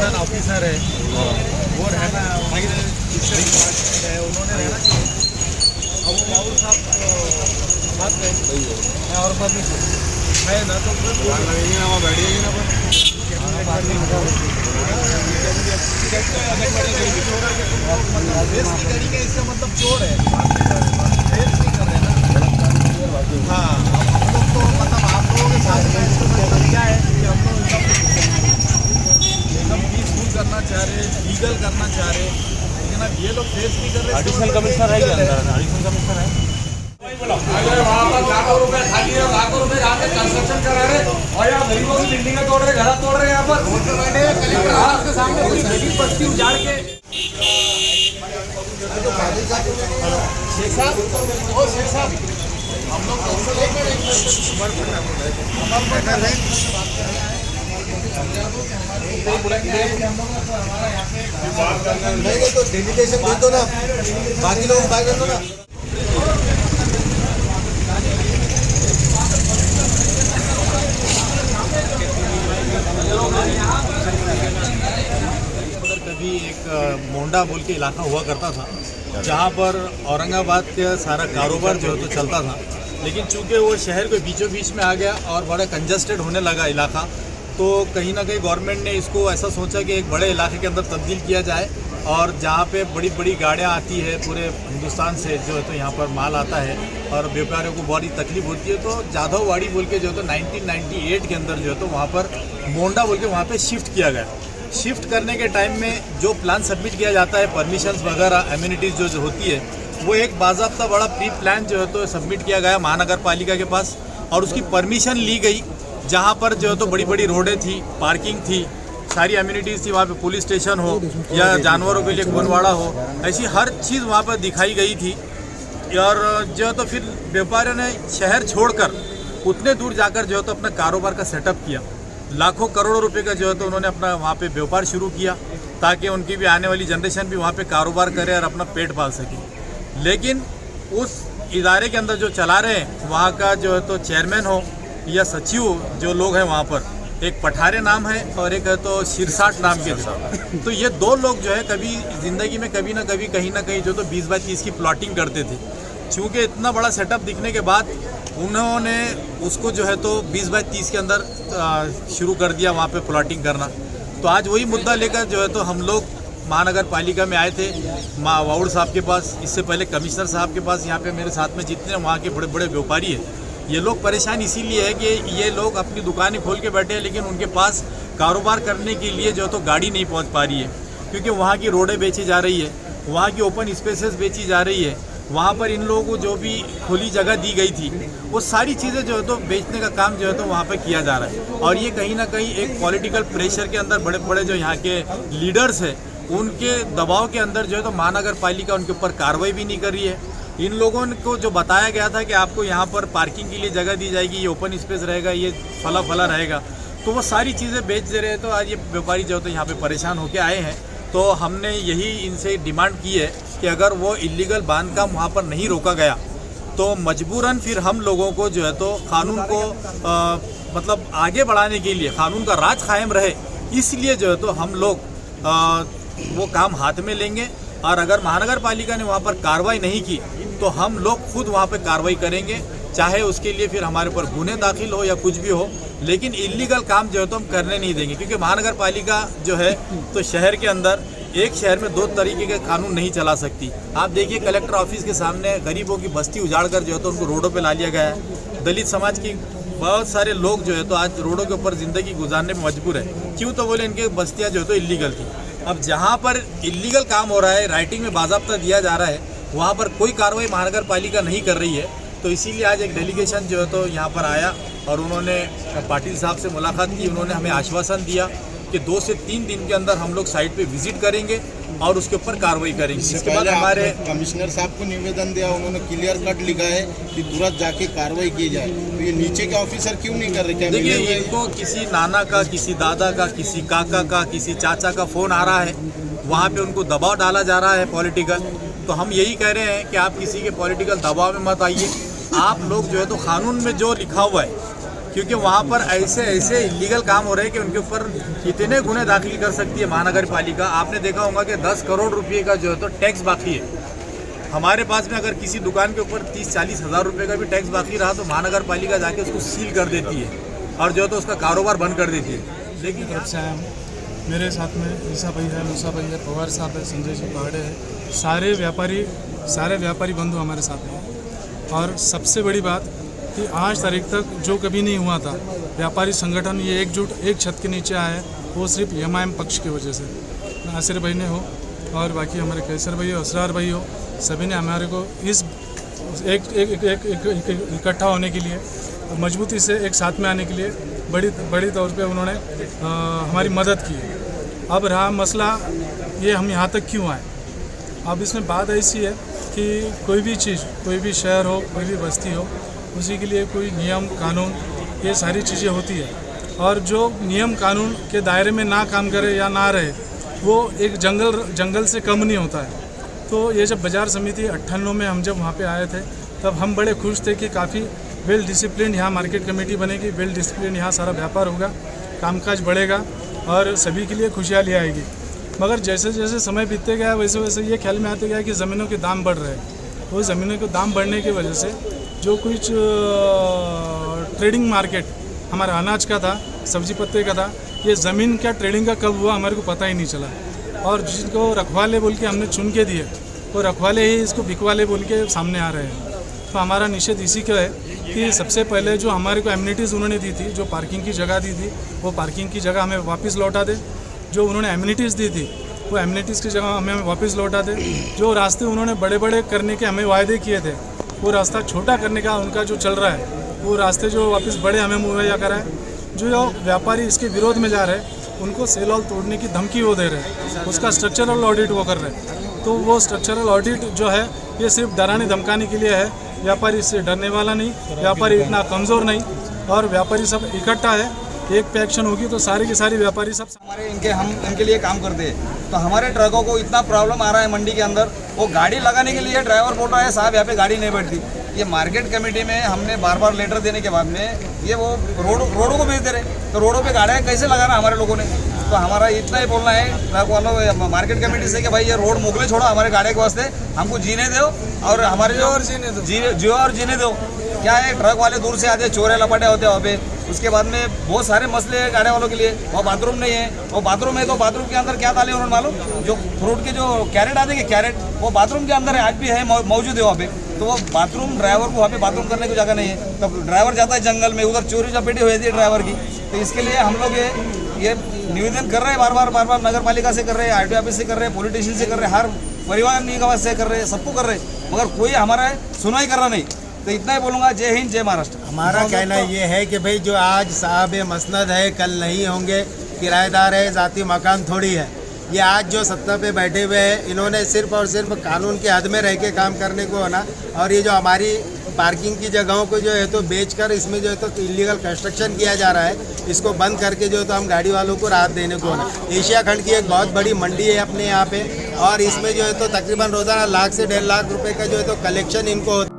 Commission officer है वो रहना है, उन्होंने रहना चाहिए। अब वो बाबू साहब बात करें और बात नहीं है ना, तो लगेंगे ना वहाँ बैठिएगी ना इसका मतलब चोर है, नहीं कर रहे ना। हाँ, हम लोग तो मतलब आप लोगों के साथ क्या है कि हम लोग एकदम पीसफुल करना चाह रहे, लीगल करना चाह रहे, लेकिन अब ये लोग फेस नहीं कर रहे। एडिशनल कमिश्नर है क्या अंदर? एडिशनल कमिश्नर है। अगर वहाँ पर लाखों रुपए खाली और लाखों रुपए जहाँ पे कंस्ट्रक्शन करा रहे और यहाँ गरीबों की बिल्डिंगें तोड़ रहे, घर तोड़ रहे, यहाँ पर कलेक्टर के सामने पूरी गली बस्ती उजाड़ के। शेख साहब, ओ शेख साहब, हम लोग नहीं तो डेलीगेशन भेज दो ना, बाकी लोग बाहर कर दो ना। कभी एक मोंडा बोल के इलाका हुआ करता था जहाँ पर औरंगाबाद का सारा कारोबार जो है तो चलता था, लेकिन चूंकि वो शहर के बीचों बीच में आ गया और बड़ा कंजस्टेड होने लगा इलाका, तो कहीं ना कहीं गवर्नमेंट ने इसको ऐसा सोचा कि एक बड़े इलाके के अंदर तब्दील किया जाए और जहाँ पे बड़ी बड़ी गाड़ियाँ आती है पूरे हिंदुस्तान से जो है तो यहाँ पर माल आता है और व्यापारियों को बड़ी तकलीफ होती है, तो जाधववाड़ी बोल के जो है तो 1998 के अंदर जो है तो वहाँ पर मोंडा बोल के वहाँ पर शिफ्ट किया गया। शिफ्ट करने के टाइम में जो प्लान सबमिट किया जाता है, परमिशंस वगैरह एम्यूनिटीज़ जो होती है, वो एक बाज़ाब्ता बड़ा प्री प्लान जो है तो सबमिट किया गया महानगर पालिका के पास और उसकी परमिशन ली गई। जहाँ पर जो है तो बड़ी बड़ी रोडें थी, पार्किंग थी, सारी एम्यूनिटीज़ थी, वहाँ पे पुलिस स्टेशन हो या जानवरों के लिए गोनवाड़ा हो, ऐसी हर चीज़ वहाँ पर दिखाई गई थी। और जो है तो फिर व्यापारियों ने शहर छोड़कर उतने दूर जाकर जो है तो अपना कारोबार का सेटअप किया। लाखों करोड़ों रुपए का जो है तो उन्होंने अपना वहाँ पे व्यापार शुरू किया ताकि उनकी भी आने वाली जनरेशन भी वहाँ पे कारोबार करे और अपना पेट पाल सके। लेकिन उस इदारे के अंदर जो चला रहे हैं वहाँ का जो है तो चेयरमैन हो या सचिव जो लोग हैं वहाँ पर, एक पठारे नाम है और एक है तो शिरसाट नाम के, तो ये दो लोग जो है कभी ज़िंदगी में कभी ना कभी कहीं ना कहीं जो तो 20 बाय 30 की प्लॉटिंग करते थे। चूँकि इतना बड़ा सेटअप दिखने के बाद उन्होंने उसको जो है तो 20 बाय 30 के अंदर शुरू कर दिया वहाँ पे प्लॉटिंग करना। तो आज वही मुद्दा लेकर जो है तो हम लोग महानगर पालिका में आए थे वाउड साहब के पास, इससे पहले कमिश्नर साहब के पास। यहाँ पे मेरे साथ में जितने वहाँ के बड़े बड़े व्यापारी हैं, ये लोग परेशान इसीलिए है कि ये लोग अपनी दुकानें खोल के बैठे हैं, लेकिन उनके पास कारोबार करने के लिए जो है तो गाड़ी नहीं पहुँच पा रही है, क्योंकि वहाँ की रोडें बेची जा रही है, वहाँ की ओपन स्पेसेस बेची जा रही है। वहाँ पर इन लोगों को जो भी खुली जगह दी गई थी वो सारी चीज़ें जो है तो बेचने का काम जो है तो वहाँ पर किया जा रहा है। और ये कहीं ना कहीं एक पॉलिटिकल प्रेशर के अंदर बड़े बड़े जो यहाँ के लीडर्स हैं उनके दबाव के अंदर जो है तो महानगर पालिका उनके ऊपर कार्रवाई भी नहीं कर रही है। इन लोगों को जो बताया गया था कि आपको यहाँ पर पार्किंग के लिए जगह दी जाएगी, ये ओपन स्पेस रहेगा, ये फला फला रहेगा, तो वो सारी चीज़ें बेच दे रहे हैं। तो आज ये व्यापारी जो है तो यहाँ पे परेशान होकर आए हैं। तो हमने यही इनसे डिमांड की है कि अगर वो इलीगल बांधकाम वहाँ पर नहीं रोका गया तो मजबूरन फिर हम लोगों को जो है तो कानून को मतलब आगे बढ़ाने के लिए, कानून का राज कायम रहे, इसलिए जो है तो हम लोग वो काम हाथ में लेंगे। और अगर महानगर पालिका ने वहाँ पर कार्रवाई नहीं की तो हम लोग खुद वहाँ पर कार्रवाई करेंगे, चाहे उसके लिए फिर हमारे ऊपर गुने दाखिल हो या कुछ भी हो, लेकिन इलीगल काम जो है तो हम करने नहीं देंगे। क्योंकि महानगर पालिका जो है तो शहर के अंदर एक शहर में दो तरीके के कानून नहीं चला सकती। आप देखिए कलेक्टर ऑफिस के सामने गरीबों की बस्ती उजाड़ कर जो है तो उनको रोडों पे ला लिया गया है। दलित समाज की बहुत सारे लोग जो है तो आज रोडों के ऊपर ज़िंदगी गुजारने में मजबूर है। क्यों? तो बोले इनके बस्तियाँ जो है तो इलीगल थी। अब जहाँ पर इलीगल काम हो रहा है, राइटिंग में बाज़ाब्ता दिया जा रहा है, वहाँ पर कोई कार्रवाई महानगर पालिका नहीं कर रही है। तो इसीलिए आज एक डेलीगेशन जो है तो यहाँ पर आया और उन्होंने पाटिल साहब से मुलाकात की। उन्होंने हमें आश्वासन दिया कि 2 से 3 दिन के अंदर हम लोग साइट पे विजिट करेंगे और उसके ऊपर कार्रवाई करेंगे। इसके बाद हमारे कमिश्नर साहब को निवेदन दिया, उन्होंने क्लियर कट लिखा है कि तुरंत जाके कार्रवाई की जाए। तो ये नीचे के ऑफिसर क्यों नहीं कर रहे? देखिए, इनको किसी नाना का, किसी दादा का, किसी काका का, किसी चाचा का फ़ोन आ रहा है, वहाँ पे उनको दबाव डाला जा रहा है पॉलिटिकल। तो हम यही कह रहे हैं कि आप किसी के पॉलिटिकल दबाव में मत आइए। आप लोग जो है तो कानून में जो लिखा हुआ है क्योंकि वहाँ पर ऐसे ऐसे इलीगल काम हो रहे हैं कि उनके ऊपर कितने गुने दाखिल कर सकती है महानगर पालिका। आपने देखा होगा कि 10 करोड़ रुपये का जो है तो टैक्स बाकी है। हमारे पास में अगर किसी दुकान के ऊपर 30-40 हज़ार रुपये का भी टैक्स बाकी रहा तो महानगर पालिका जाके उसको सील कर देती है और जो है तो उसका कारोबार बंद कर देती है। लेकिन मेरे साथ में ईसा भाई है, मूसा भाई है, पवार साहब है, संजय जी पहाड़े है, सारे व्यापारी बंधु हमारे साथ हैं। और सबसे बड़ी बात कि आज तारीख तक जो कभी नहीं हुआ था, व्यापारी संगठन ये एकजुट एक छत के नीचे आए, वो सिर्फ MIM पक्ष की वजह से, नासिर भाई ने हो और बाकी हमारे कैसर भाई हो, असरार भाई हो, सभी ने हमारे को इस एक इकट्ठा होने के लिए, मजबूती से एक साथ में आने के लिए बड़ी तौर पे उन्होंने हमारी मदद की है। अब रहा मसला ये हम यहाँ तक क्यों आए। अब इसमें बात ऐसी है कि कोई भी चीज़, कोई भी शहर हो, कोई भी बस्ती हो, उसी के लिए कोई नियम कानून ये सारी चीज़ें होती है। और जो नियम कानून के दायरे में ना काम करे या ना रहे, वो एक जंगल से कम नहीं होता है। तो ये जब बाज़ार समिति 98 में हम जब वहाँ पे आए थे, तब हम बड़े खुश थे कि काफ़ी वेल डिसिप्लिन यहाँ मार्केट कमेटी बनेगी, वेल डिसिप्लिन यहाँ सारा व्यापार होगा, कामकाज बढ़ेगा और सभी के लिए खुशहाली आएगी। मगर जैसे जैसे समय बीतते गया वैसे वैसे ये ख्याल में आते गया कि ज़मीनों के दाम बढ़ रहे हैं। तो ज़मीनों के दाम बढ़ने की वजह से जो कुछ ट्रेडिंग मार्केट हमारा अनाज का था, सब्जी पत्ते का था, ये ज़मीन का ट्रेडिंग का कब हुआ हमारे को पता ही नहीं चला। और जिनको रखवाले बोल के हमने चुन के दिए, वो रखवाले ही इसको बिकवाले बोल के सामने आ रहे हैं। तो हमारा निषेध इसी का है कि सबसे पहले जो हमारे को एमिनिटीज़ उन्होंने दी थी, जो पार्किंग की जगह दी थी, वो पार्किंग की जगह हमें वापस लौटा दे। जो उन्होंने एमिनिटीज़ दी थी, वो एमिनिटीज़ की जगह हमें वापस लौटा दे। जो रास्ते उन्होंने बड़े बड़े करने के हमें वायदे किए थे, वो रास्ता छोटा करने का उनका जो चल रहा है, वो रास्ते जो वापस बड़े हमें मुहैया कराए। जो व्यापारी इसके विरोध में जा रहे हैं, उनको सेल हॉल तोड़ने की धमकी वो दे रहे हैं, उसका स्ट्रक्चरल ऑडिट वो कर रहे हैं। तो वो स्ट्रक्चरल ऑडिट जो है, ये सिर्फ डराने धमकाने के लिए है। व्यापारी इससे डरने वाला नहीं, व्यापारी इतना कमज़ोर नहीं, और व्यापारी सब इकट्ठा है। एक पे एक्शन होगी तो सारे के सारे व्यापारी सब हमारे हम इनके लिए काम करते हैं। तो हमारे ट्रकों को इतना प्रॉब्लम आ रहा है मंडी के अंदर, वो गाड़ी लगाने के लिए ड्राइवर बोल रहा है साहब यहाँ पे गाड़ी नहीं बैठती। ये मार्केट कमेटी में हमने बार लेटर देने के बाद में ये वो रोडों को भेज दे रहे, तो रोडों पे गाड़ियाँ कैसे लगाना हमारे लोगों ने। तो हमारा इतना ही बोलना है ट्रक वालों, मार्केट कमेटी से कि भाई ये रोड मोकले छोड़ो हमारे गाड़ी के वास्ते, हमको जीने दो और हमारे जो और जीने दो। क्या है, ट्रक वाले दूर से आते, चोरे लपाटे होते हैं वहाँ पे। उसके बाद में बहुत सारे मसले हैं गाड़ी वालों के लिए। वो बाथरूम नहीं है, वो बाथरूम है तो बाथरूम के अंदर क्या डाले उन्होंने मालूम, जो फ्रूट के जो कैरेट आते हैं कैरेट, वो बाथरूम के अंदर है, आज भी है, मौजूद है वहाँ पे। तो वो बाथरूम ड्राइवर को वहाँ पे बाथरूम करने की जगह नहीं है। तब ड्राइवर जाता है जंगल में, उधर चोरी चपेटी हो जाती है ड्राइवर की। तो इसके लिए हम लोग ये निवेदन कर रहे हैं बार बार नगर पालिका से कर रहे हैं, RTO ऑफिस से कर रहे हैं, पुलिस से कर रहे हैं, हर परिवार निगम से कर रहे हैं, सबको कर रहे हैं, मगर कोई हमारा सुनवाई कर रहा नहीं। तो इतना ही बोलूँगा। जय हिंद, जय महाराष्ट्र। हमारा कहना ये है कि भाई जो आज साहब मसनद है, कल नहीं होंगे, किराएदार है, ज़ाती मकान थोड़ी है। ये आज जो सत्ता पे बैठे हुए हैं, इन्होंने सिर्फ और सिर्फ कानून के हद में रह के काम करने को है ना। और ये जो हमारी पार्किंग की जगहों को जो है तो बेचकर इसमें जो है तो इलीगल कंस्ट्रक्शन किया जा रहा है, इसको बंद करके जो है तो हम गाड़ी वालों को राहत देने को है ना। एशिया खंड की एक बहुत बड़ी मंडी है अपने यहाँ पे, और इसमें जो है तो तकरीबन रोज़ाना 1 लाख से 1.5 लाख रुपए का जो है तो कलेक्शन इनको होता है।